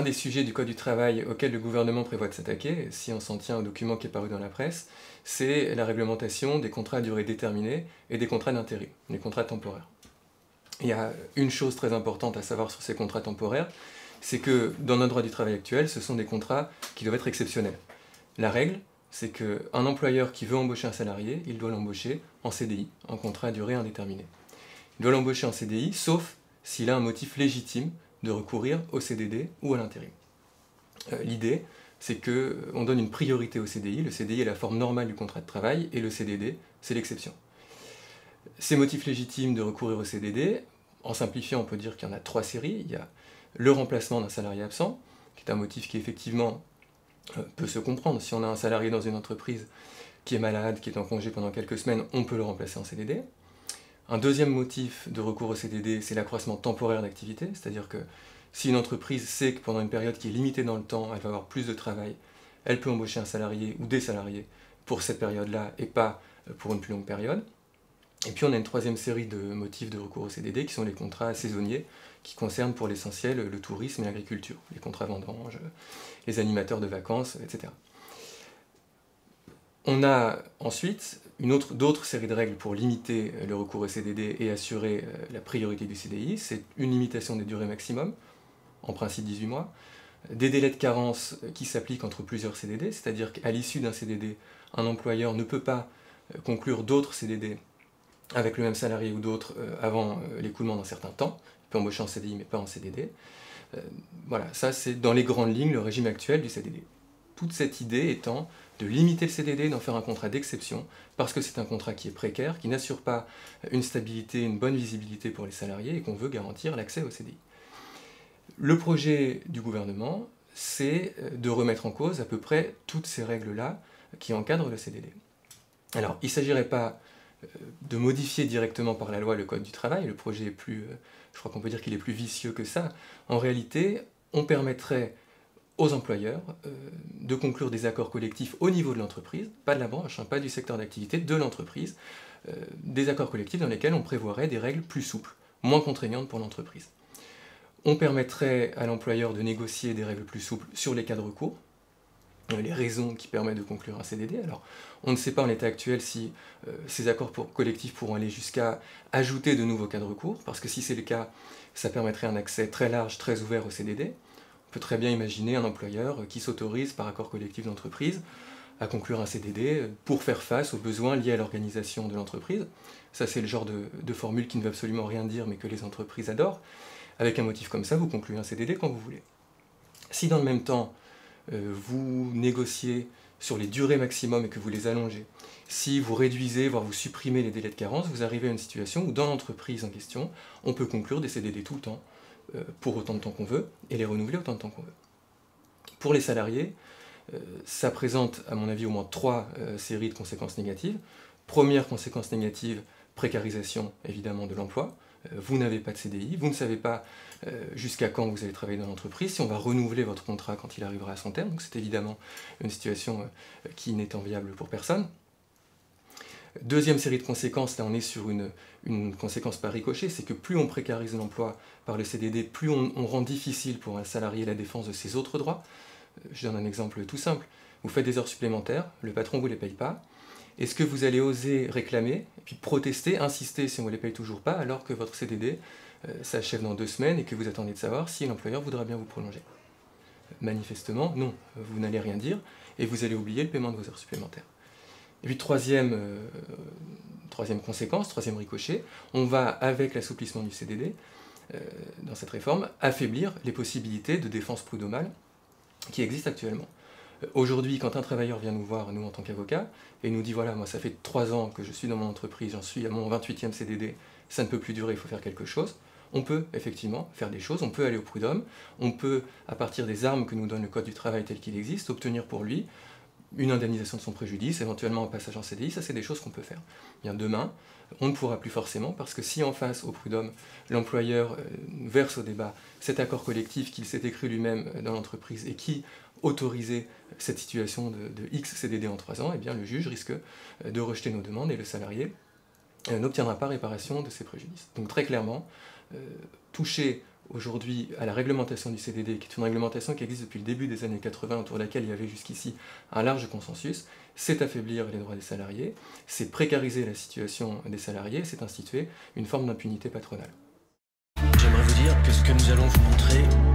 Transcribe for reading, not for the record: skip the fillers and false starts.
un des sujets du Code du travail auquel le gouvernement prévoit de s'attaquer, si on s'en tient au document qui est paru dans la presse, c'est la réglementation des contrats à durée déterminée et des contrats d'intérim, les contrats temporaires. Il y a une chose très importante à savoir sur ces contrats temporaires, c'est que dans notre droit du travail actuel, ce sont des contrats qui doivent être exceptionnels. La règle, c'est qu'un employeur qui veut embaucher un salarié, il doit l'embaucher en CDI, en contrat à durée indéterminée. Il doit l'embaucher en CDI, sauf s'il a un motif légitime de recourir au CDD ou à l'intérim. L'idée, c'est qu'on donne une priorité au CDI. Le CDI est la forme normale du contrat de travail et le CDD, c'est l'exception. Ces motifs légitimes de recourir au CDD, en simplifiant, on peut dire qu'il y en a 3 séries. Il y a le remplacement d'un salarié absent, qui est un motif qui effectivement peut se comprendre. Si on a un salarié dans une entreprise qui est malade, qui est en congé pendant quelques semaines, on peut le remplacer en CDD. Un deuxième motif de recours au CDD, c'est l'accroissement temporaire d'activité, c'est-à-dire que si une entreprise sait que pendant une période qui est limitée dans le temps, elle va avoir plus de travail, elle peut embaucher un salarié ou des salariés pour cette période-là et pas pour une plus longue période. Et puis on a une troisième série de motifs de recours au CDD qui sont les contrats saisonniers, qui concernent pour l'essentiel le tourisme et l'agriculture, les contrats vendanges, les animateurs de vacances, etc. On a ensuite d'autres séries de règles pour limiter le recours au CDD et assurer la priorité du CDI. C'est une limitation des durées maximum, en principe 18 mois, des délais de carence qui s'appliquent entre plusieurs CDD, c'est-à-dire qu'à l'issue d'un CDD, un employeur ne peut pas conclure d'autres CDD avec le même salarié ou d'autres avant l'écoulement d'un certain temps. Il peut embaucher en CDI mais pas en CDD. Voilà, ça c'est dans les grandes lignes le régime actuel du CDD. Toute cette idée étant de limiter le CDD, d'en faire un contrat d'exception, parce que c'est un contrat qui est précaire, qui n'assure pas une stabilité, une bonne visibilité pour les salariés et qu'on veut garantir l'accès au CDI. Le projet du gouvernement, c'est de remettre en cause à peu près toutes ces règles-là qui encadrent le CDD. Alors, il ne s'agirait pas de modifier directement par la loi le Code du travail, le projet est plus, je crois qu'on peut dire qu'il est plus vicieux que ça. En réalité, on permettrait aux employeurs de conclure des accords collectifs au niveau de l'entreprise, pas de la branche, pas du secteur d'activité, de l'entreprise, des accords collectifs dans lesquels on prévoirait des règles plus souples, moins contraignantes pour l'entreprise. On permettrait à l'employeur de négocier des règles plus souples sur les cas de recours, les raisons qui permettent de conclure un CDD. Alors, on ne sait pas en l'état actuel si ces accords collectifs pourront aller jusqu'à ajouter de nouveaux cas de recours, parce que si c'est le cas, ça permettrait un accès très large, très ouvert au CDD. On peut très bien imaginer un employeur qui s'autorise par accord collectif d'entreprise à conclure un CDD pour faire face aux besoins liés à l'organisation de l'entreprise. Ça, c'est le genre de formule qui ne veut absolument rien dire, mais que les entreprises adorent. Avec un motif comme ça, vous concluez un CDD quand vous voulez. Si dans le même temps, vous négociez sur les durées maximum et que vous les allongez, si vous réduisez, voire vous supprimez les délais de carence, vous arrivez à une situation où dans l'entreprise en question, on peut conclure des CDD tout le temps, pour autant de temps qu'on veut, et les renouveler autant de temps qu'on veut. Pour les salariés, ça présente, à mon avis, au moins 3 séries de conséquences négatives. Première conséquence négative, précarisation, évidemment, de l'emploi. Vous n'avez pas de CDI, vous ne savez pas jusqu'à quand vous allez travailler dans l'entreprise, si on va renouveler votre contrat quand il arrivera à son terme, donc c'est évidemment une situation qui n'est enviable pour personne. Deuxième série de conséquences, là on est sur une conséquence par ricochet, c'est que plus on précarise l'emploi par le CDD, plus on rend difficile pour un salarié la défense de ses autres droits. Je donne un exemple tout simple, vous faites des heures supplémentaires, le patron ne vous les paye pas, est-ce que vous allez oser réclamer, et puis protester, insister si on ne les paye toujours pas, alors que votre CDD s'achève dans 2 semaines et que vous attendez de savoir si l'employeur voudra bien vous prolonger? Manifestement, non, vous n'allez rien dire, et vous allez oublier le paiement de vos heures supplémentaires. Et puis troisième conséquence, troisième ricochet, on va, avec l'assouplissement du CDD, dans cette réforme, affaiblir les possibilités de défense prud'homale qui existent actuellement. Aujourd'hui, quand un travailleur vient nous voir, nous en tant qu'avocats, et nous dit voilà, moi ça fait 3 ans que je suis dans mon entreprise, j'en suis à mon 28e CDD, ça ne peut plus durer, il faut faire quelque chose, on peut effectivement faire des choses, on peut aller au prud'homme, on peut, à partir des armes que nous donne le Code du travail tel qu'il existe, obtenir pour lui une indemnisation de son préjudice, éventuellement un passage en CDI, ça c'est des choses qu'on peut faire. Bien demain, on ne pourra plus forcément, parce que si en face, au prud'homme, l'employeur verse au débat cet accord collectif qu'il s'est écrit lui-même dans l'entreprise et qui autorisait cette situation de X CDD en 3 ans, eh bien le juge risque de rejeter nos demandes et le salarié n'obtiendra pas réparation de ses préjudices. Donc très clairement, toucher aujourd'hui à la réglementation du CDD, qui est une réglementation qui existe depuis le début des années 80, autour de laquelle il y avait jusqu'ici un large consensus, c'est affaiblir les droits des salariés, c'est précariser la situation des salariés, c'est instituer une forme d'impunité patronale. J'aimerais vous dire que ce que nous allons vous montrer